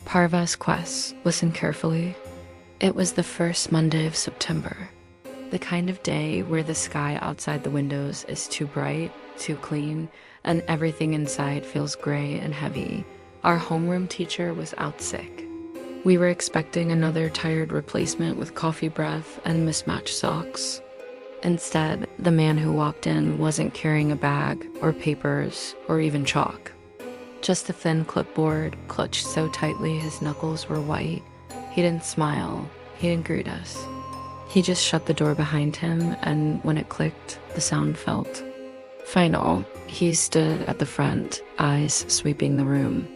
Parvaz Quest, listen carefully. It was the first Monday of September. The kind of day where the sky outside the windows is too bright, too clean, and everything inside feels gray and heavy. Our homeroom teacher was out sick. We were expecting another tired replacement with coffee breath and mismatched socks. Instead, the man who walked in wasn't carrying a bag or papers or even chalk. Just a thin clipboard clutched so tightly his knuckles were white. He didn't smile. He didn't greet us. He just shut the door behind him, and when it clicked, the sound felt. Final. He stood at the front, eyes sweeping the room.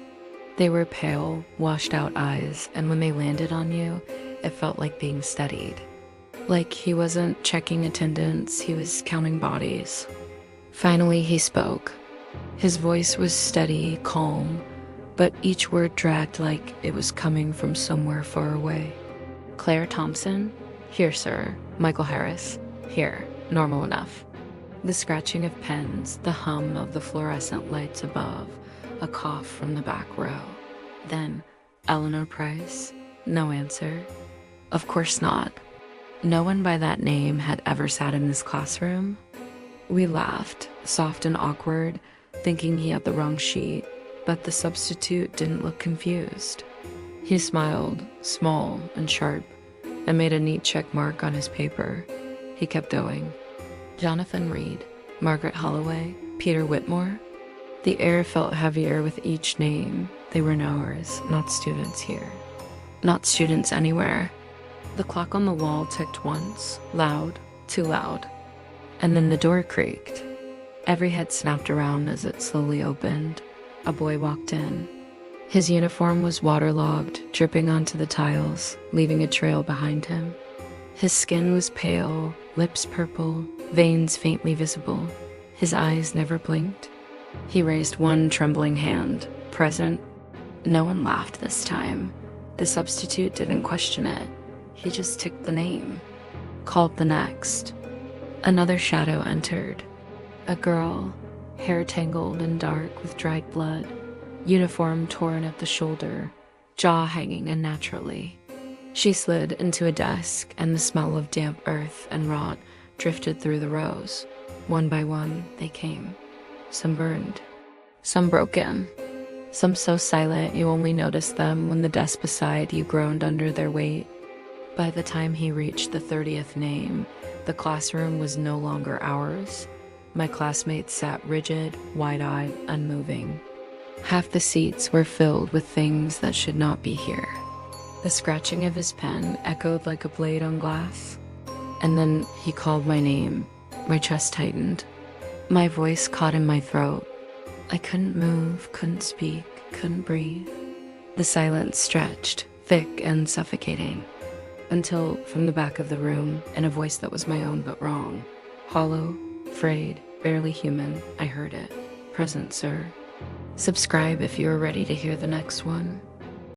They were pale, washed-out eyes, and when they landed on you, it felt like being studied. Like he wasn't checking attendance, he was counting bodies. Finally, he spoke. His voice was steady, calm, but each word dragged like it was coming from somewhere far away. Claire Thompson? Here, sir. Michael Harris? Here. Normal enough. The scratching of pens, the hum of the fluorescent lights above, a cough from the back row. Then, Eleanor Price? No answer. Of course not. No one by that name had ever sat in this classroom. We laughed, soft and awkward, thinking he had the wrong sheet, but the substitute didn't look confused. He smiled, small and sharp, and made a neat check mark on his paper. He kept going. Jonathan Reed, Margaret Holloway, Peter Whitmore. The air felt heavier with each name. They were knowers, not students here. Not students anywhere. The clock on the wall ticked once, loud, too loud. And then the door creaked. Every head snapped around as it slowly opened. A boy walked in. His uniform was waterlogged, dripping onto the tiles, leaving a trail behind him. His skin was pale, lips purple, veins faintly visible. His eyes never blinked. He raised one trembling hand. Present. No one laughed this time. The substitute didn't question it. He just ticked the name. Called the next. Another shadow entered. A girl, hair tangled and dark with dried blood, uniform torn at the shoulder, jaw hanging unnaturally. She slid into a desk, and the smell of damp earth and rot drifted through the rows. One by one, they came. Some burned, some broken, some so silent you only noticed them when the desk beside you groaned under their weight. By the time he reached the 30th name, the classroom was no longer ours. My classmates sat rigid, wide-eyed, unmoving. Half the seats were filled with things that should not be here. The scratching of his pen echoed like a blade on glass. And then he called my name. My chest tightened. My voice caught in my throat. I couldn't move, couldn't speak, couldn't breathe. The silence stretched, thick and suffocating, until from the back of the room, in a voice that was my own but wrong, hollow, frayed, barely human, I heard it. Present, sir. Subscribe if you are ready to hear the next one.